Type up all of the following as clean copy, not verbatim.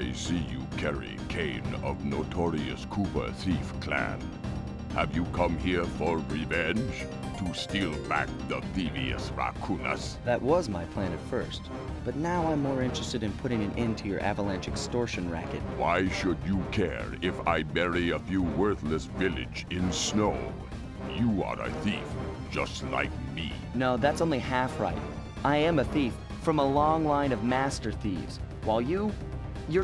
I see you carry Kane of notorious Cooper thief clan. Have you come here for revenge? To steal back the Thievius Raccoonus? That was my plan at first, but now I'm more interested in putting an end to your avalanche extortion racket. Why should you care if I bury a few worthless village in snow? You are a thief, just like me. No, that's only half right. I am a thief from a long line of master thieves, while you're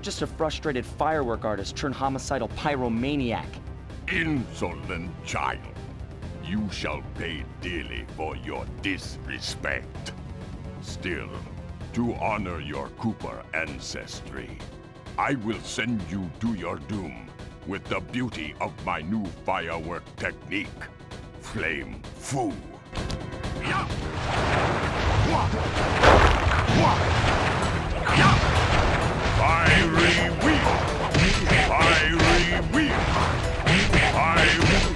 just a frustrated firework artist turned homicidal pyromaniac. Insolent child. You shall pay dearly for your disrespect. Still, to honor your Cooper ancestry, I will send you to your doom with the beauty of my new firework technique, Flame Foo. Fiery wheel! Fiery wheel! Fiery...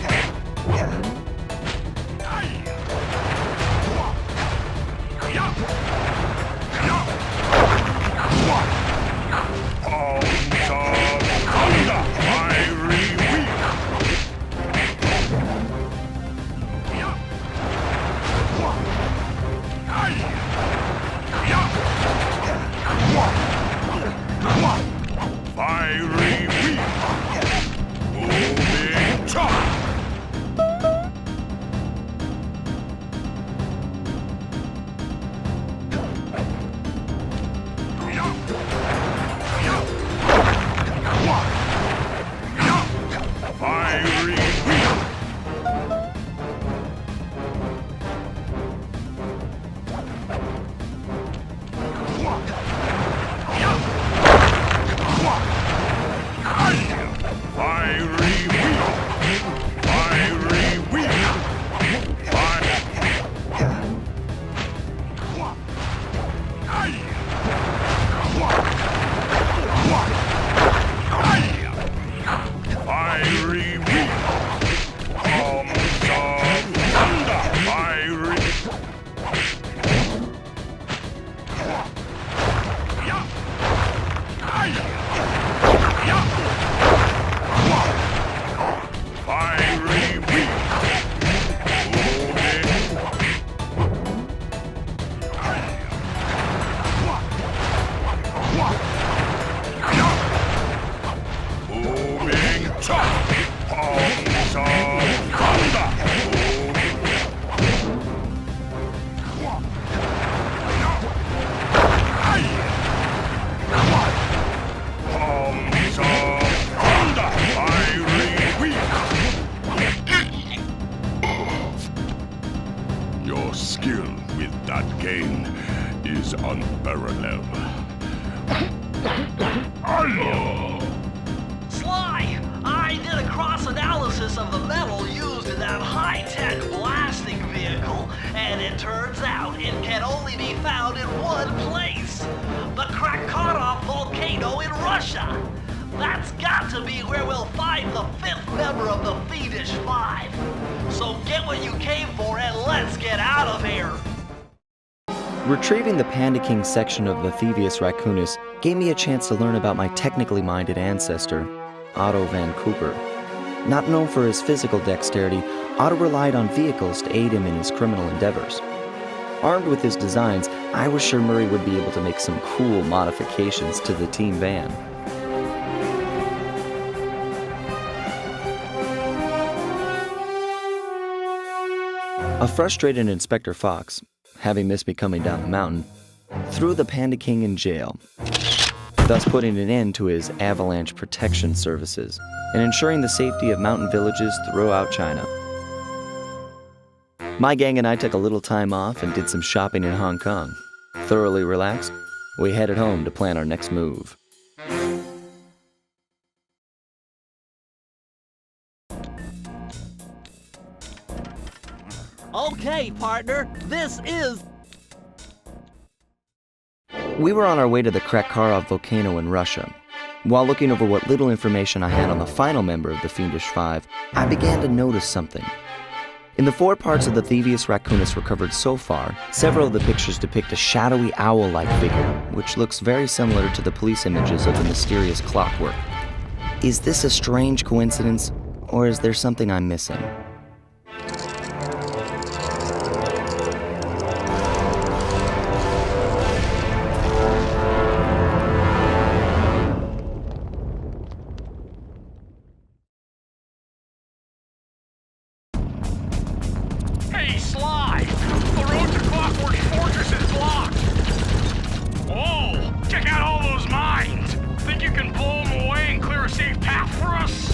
Your skill with that cane is unparalleled. Sly, I did a cross-analysis of the metal used in that high-tech blasting vehicle, and it turns out it can only be found in one place. The Krakatoa volcano in Russia. That's got to be where we'll find the fifth member of the Fiendish Five. So get what you came for and let's get out of here. Retrieving the Panda King section of the Thievius Raccoonus gave me a chance to learn about my technically minded ancestor, Otto van Cooper. Not known for his physical dexterity, Otto relied on vehicles to aid him in his criminal endeavors. Armed with his designs, I was sure Murray would be able to make some cool modifications to the team van. A frustrated Inspector Fox, having missed me coming down the mountain, threw the Panda King in jail, thus putting an end to his avalanche protection services and ensuring the safety of mountain villages throughout China. My gang and I took a little time off and did some shopping in Hong Kong. Thoroughly relaxed, we headed home to plan our next move. Okay, partner, this is... We were on our way to the Krakatoa volcano in Russia. While looking over what little information I had on the final member of the Fiendish Five, I began to notice something. In the 4 parts of the Thievius Raccoonus recovered so far, several of the pictures depict a shadowy owl-like figure, which looks very similar to the police images of the mysterious clockwork. Is this a strange coincidence, or is there something I'm missing? Hey, Sly! The road to Clockwork Fortress is blocked! Whoa! Check out all those mines! Think you can blow them away and clear a safe path for us?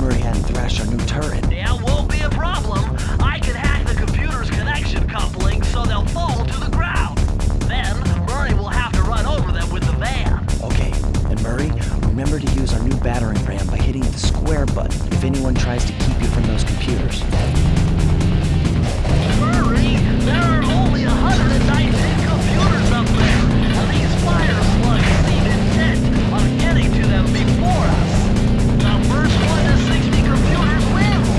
Murray hadn't thrashed our new turret. Yeah, won't be a problem. I can hack the computer's connection coupling so they'll fall to the ground. Then, Murray will have to run over them with the van. Okay, and Murray, remember to use our new battering ram by hitting the square button if anyone tries to keep you from those computers. Murray, there are only 119 computers up there, and these fire slugs seem intent on getting to them before us. The first one to 60 computers wins.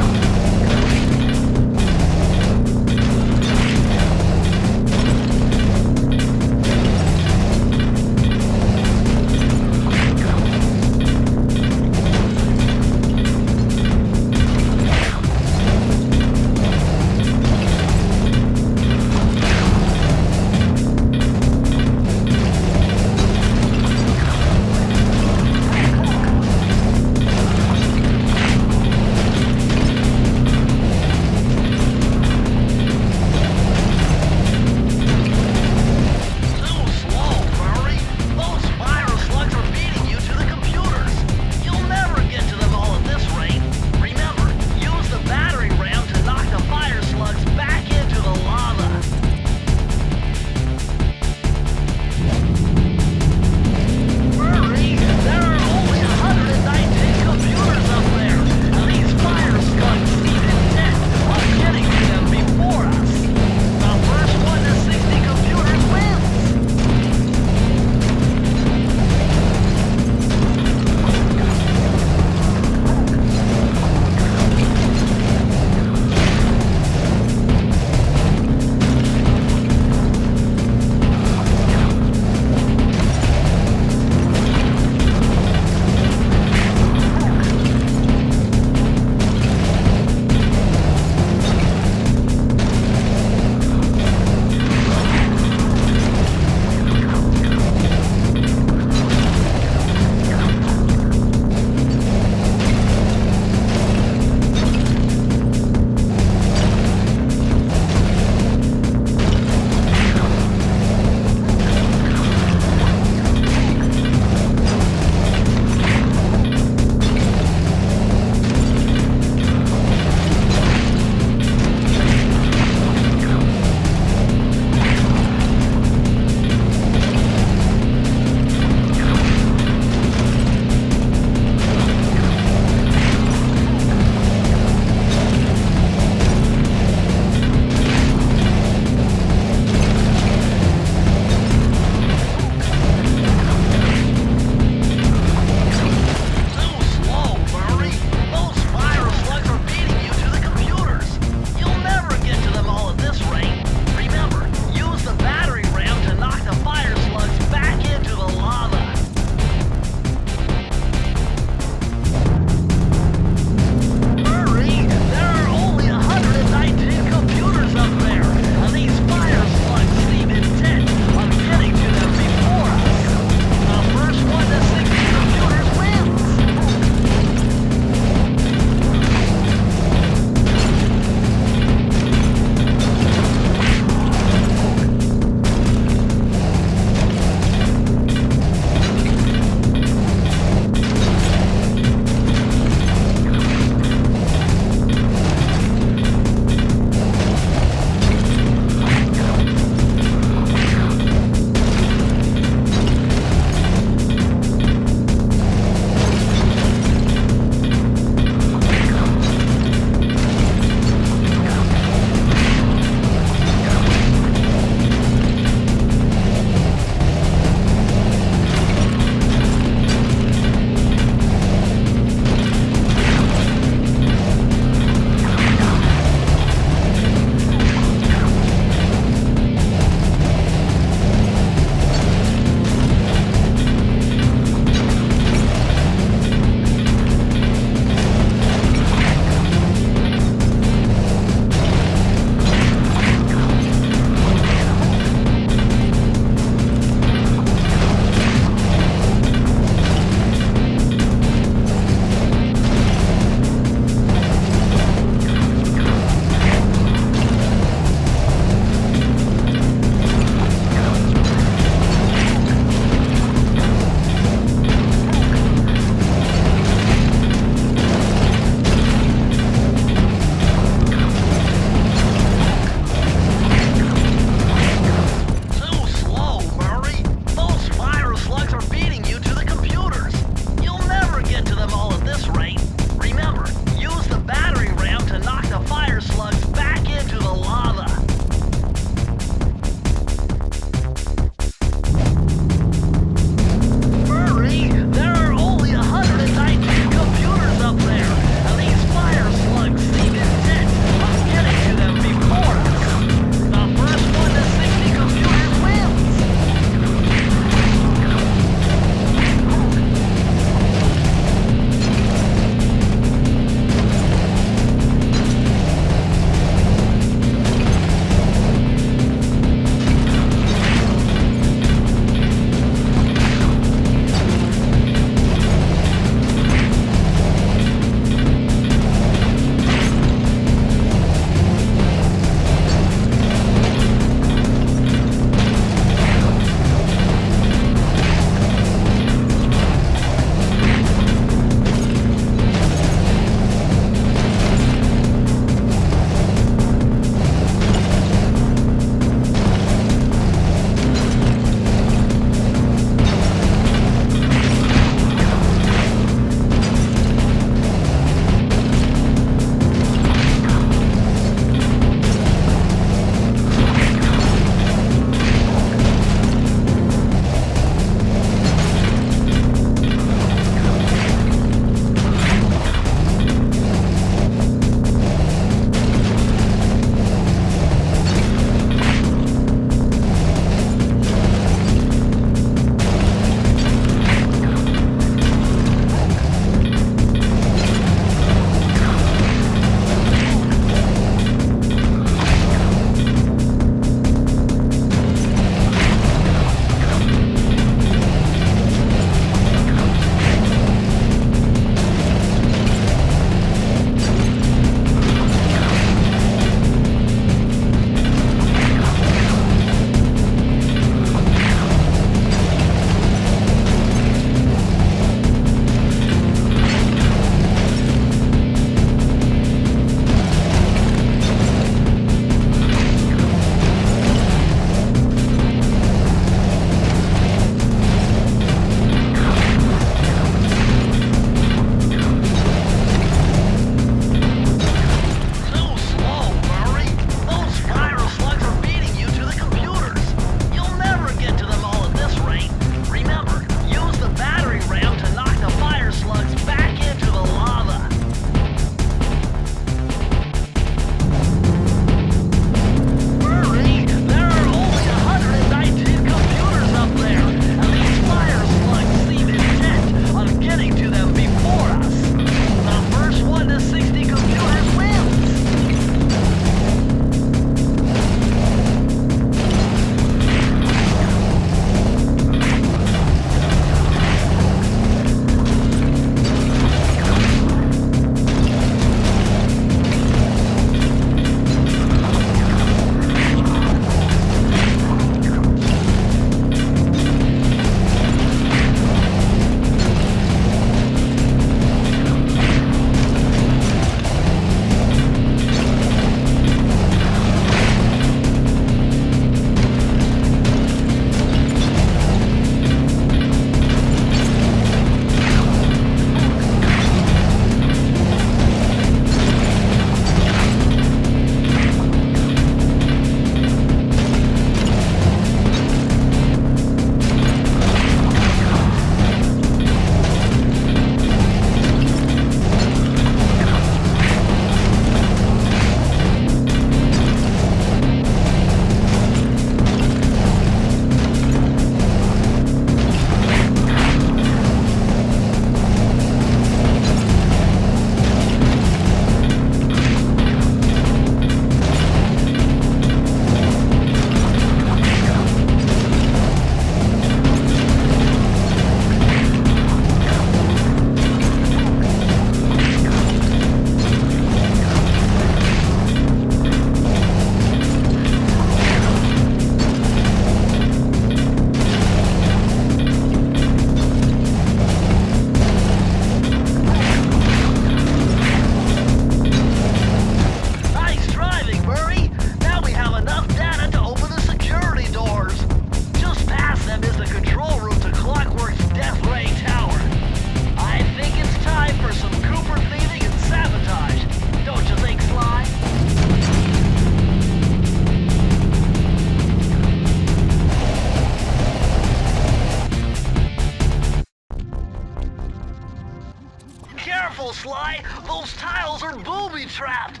careful, Sly! Those tiles are booby-trapped!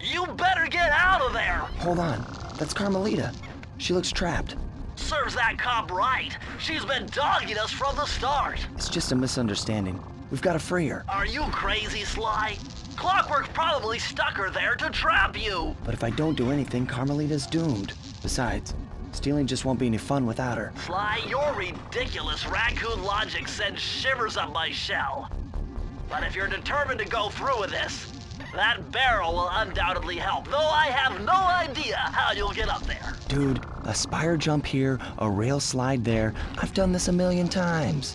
You better get out of there! Hold on. That's Carmelita. She looks trapped. Serves that cop right. She's been dogging us from the start. It's just a misunderstanding. We've got to free her. Are you crazy, Sly? Clockwork's probably stuck her there to trap you. But if I don't do anything, Carmelita's doomed. Besides, stealing just won't be any fun without her. Sly, your ridiculous raccoon logic sends shivers up my shell. But if you're determined to go through with this, that barrel will undoubtedly help, though I have no idea how you'll get up there. Dude, a spire jump here, a rail slide there. I've done this a million times.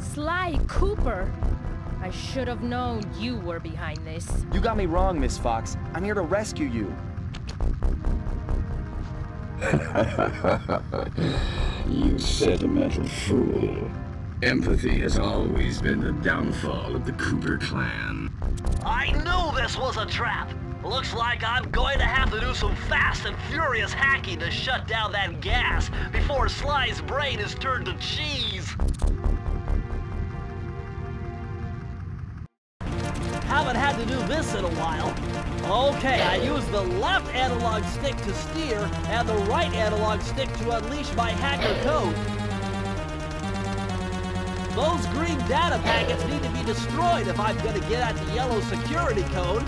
Sly Cooper! I should have known you were behind this. You got me wrong, Miss Fox. I'm here to rescue you. You sentimental fool. Empathy has always been the downfall of the Cooper clan. I knew this was a trap! Looks like I'm going to have to do some fast and furious hacking to shut down that gas before Sly's brain is turned to cheese. Haven't had to do this in a while. Okay, I used the left analog stick to steer and the right analog stick to unleash my hacker code. Those green data packets need to be destroyed if I'm going to get at the yellow security code.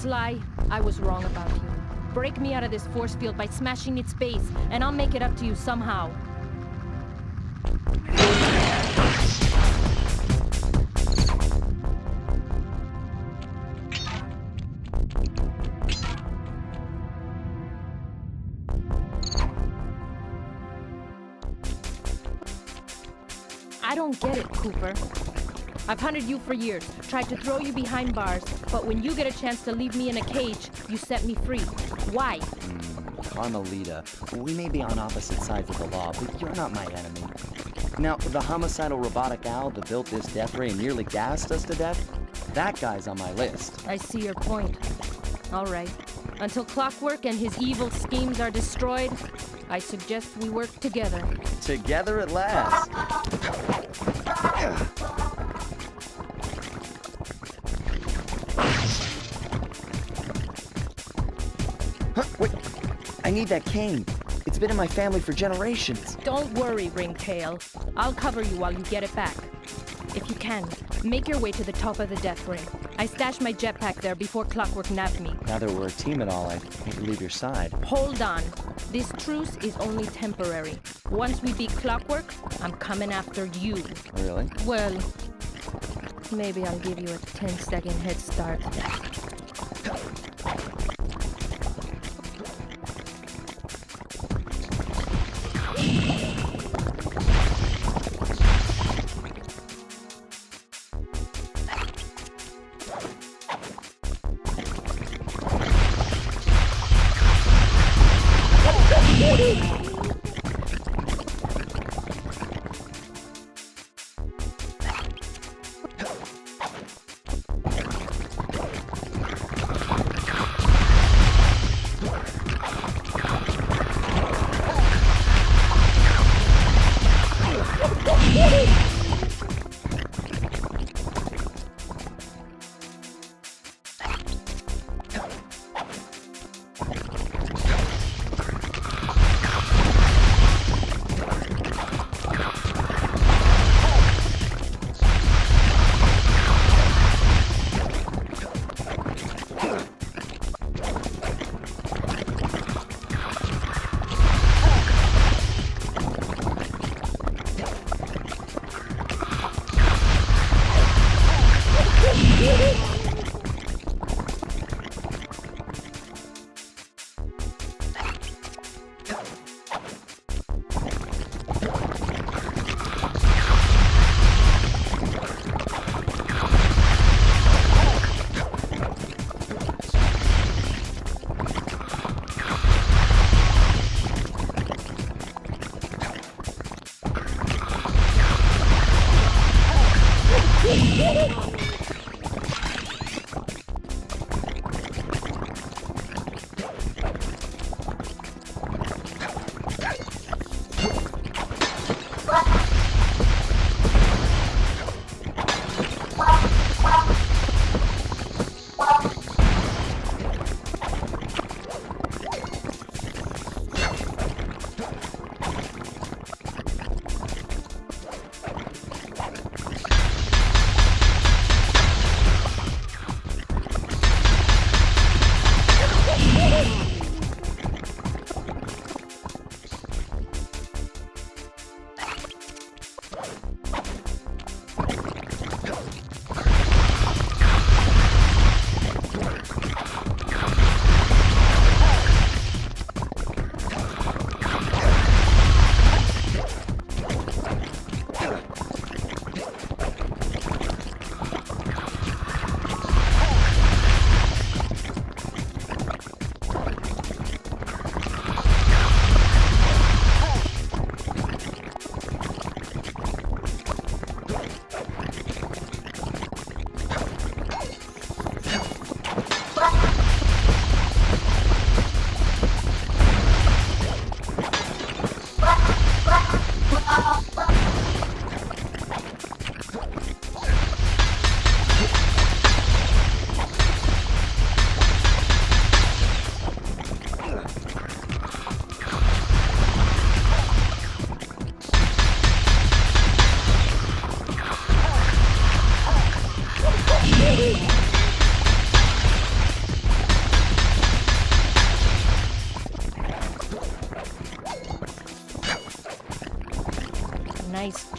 Sly, I was wrong about you. Break me out of this force field by smashing its base, and I'll make it up to you somehow. I don't get it, Cooper. I've hunted you for years, tried to throw you behind bars, but when you get a chance to leave me in a cage, you set me free. Why? Carmelita, we may be on opposite sides of the law, but you're not my enemy. Now, the homicidal robotic owl that built this death ray and nearly gassed us to death, that guy's on my list. I see your point. All right. Until Clockwork and his evil schemes are destroyed, I suggest we work together. Together at last. Huh, wait. I need that cane. It's been in my family for generations. Don't worry, Ringtail. I'll cover you while you get it back. If you can, make your way to the top of the death ring. I stashed my jetpack there before Clockwork nabbed me. Now that we're a team and all, I hate to leave your side. Hold on. This truce is only temporary. Once we beat Clockwork, I'm coming after you. Really? Well, maybe I'll give you a 10-second head start.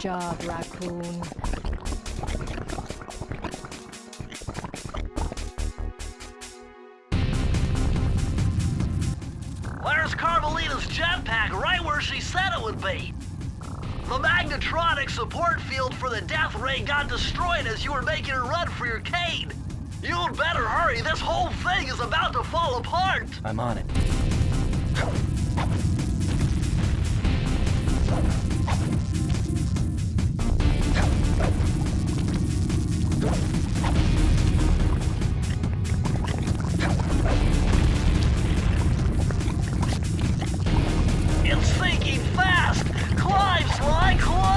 job, Raccoon. Where's Carmelita's jetpack? Right where she said it would be. The magnetronic support field for the death ray got destroyed as you were making a run for your cane. You'd better hurry. This whole thing is about to fall apart. I'm on it. It's sinking fast. Climb, Sly, climb!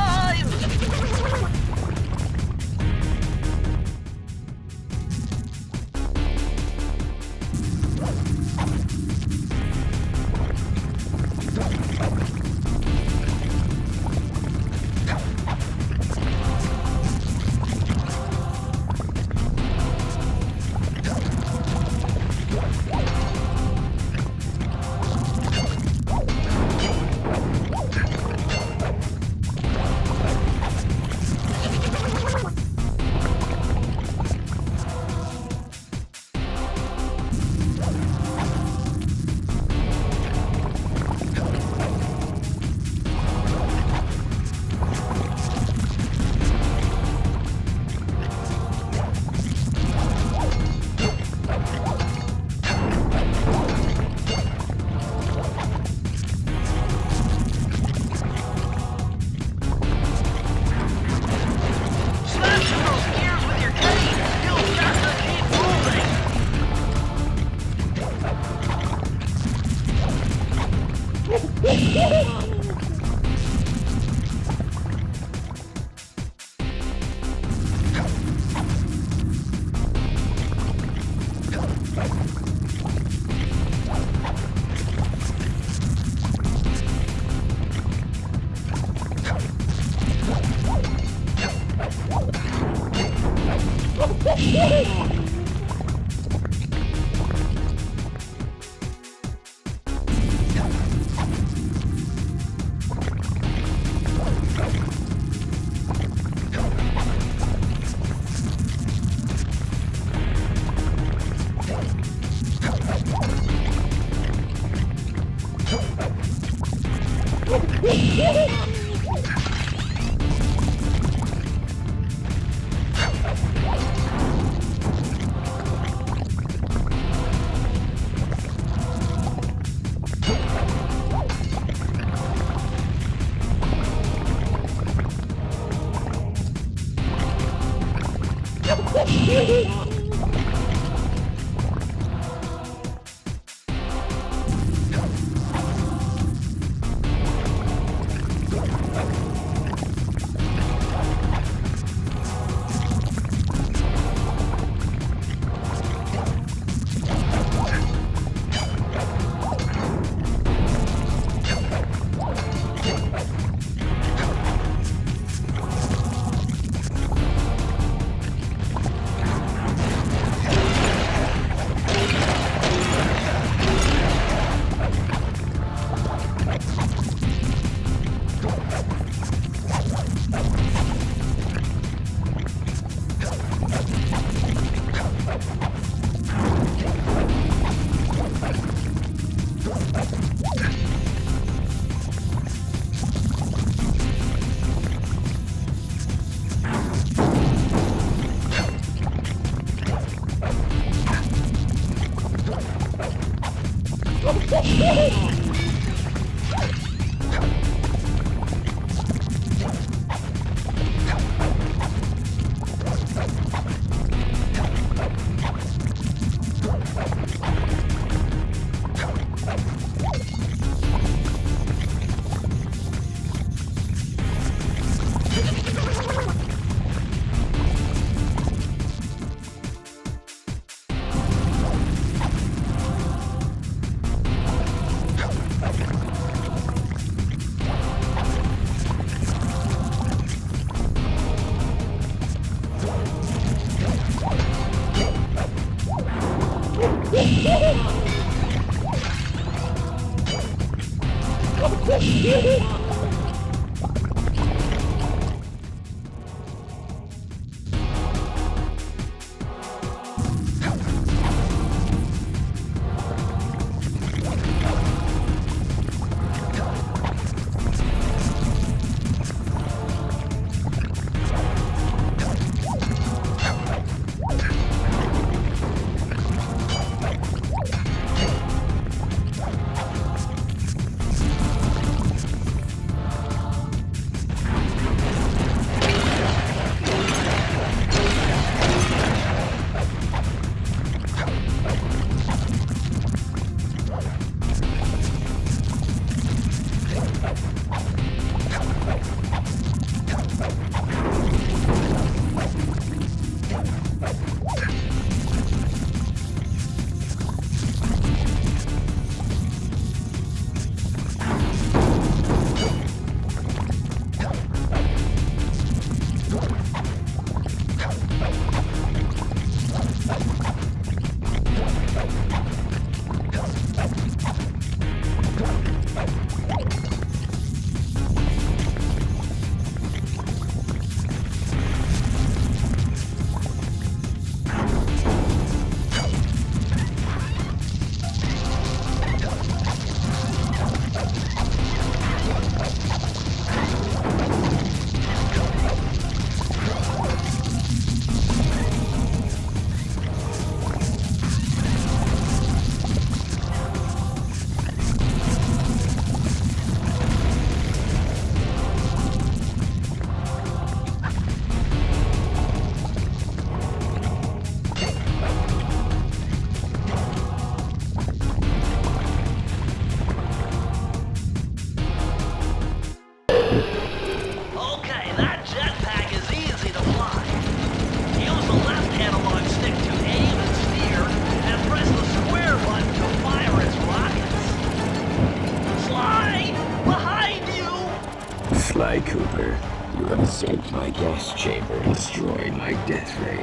Cooper. You have escaped my gas chamber and destroyed my death ray.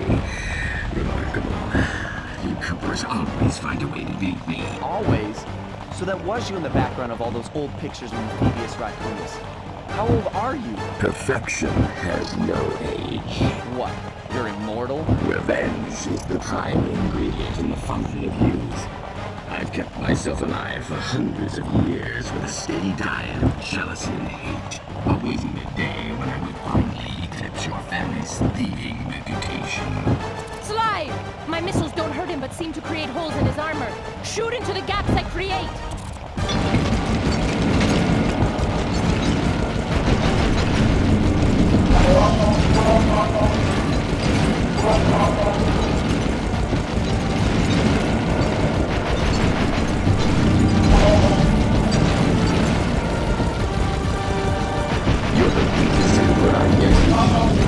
Remarkable. You Coopers always find a way to beat me. Always? So that was you in the background of all those old pictures from Thievius Raccoonus. How old are you? Perfection has no age. What? You're immortal? Revenge is the prime ingredient in the fountain of youth. I've kept myself alive for hundreds of years with a steady diet of jealousy and hate, awaiting the day when I would finally eclipse your family's thieving reputation. Sly! My missiles don't hurt him but seem to create holes in his armor. Shoot into the gaps I create! You're the weakest Cooper I've yet seen.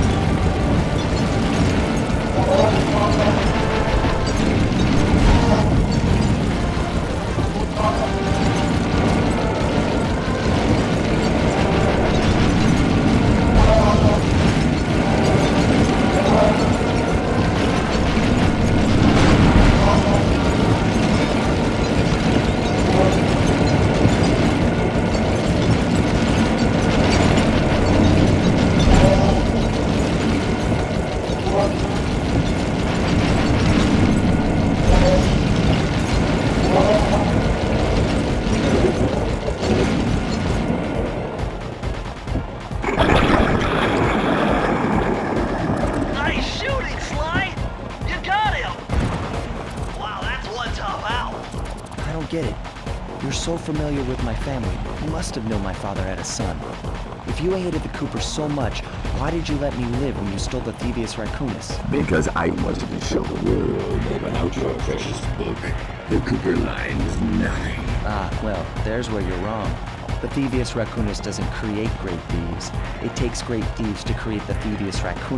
Nice shooting, Sly! You got him! Wow, that's one tough owl. I don't get it. You're so familiar with my family. You must have known my father had a son. If you hated the Coopers so much, why did you let me live when you stole the Thievius Raccoonus? Because I wanted to show the world that without your precious book, the Cooper line is nothing. Ah, well, there's where you're wrong. The Thievius Raccoonus doesn't create great thieves. It takes great thieves to create the Thievius Raccoonus.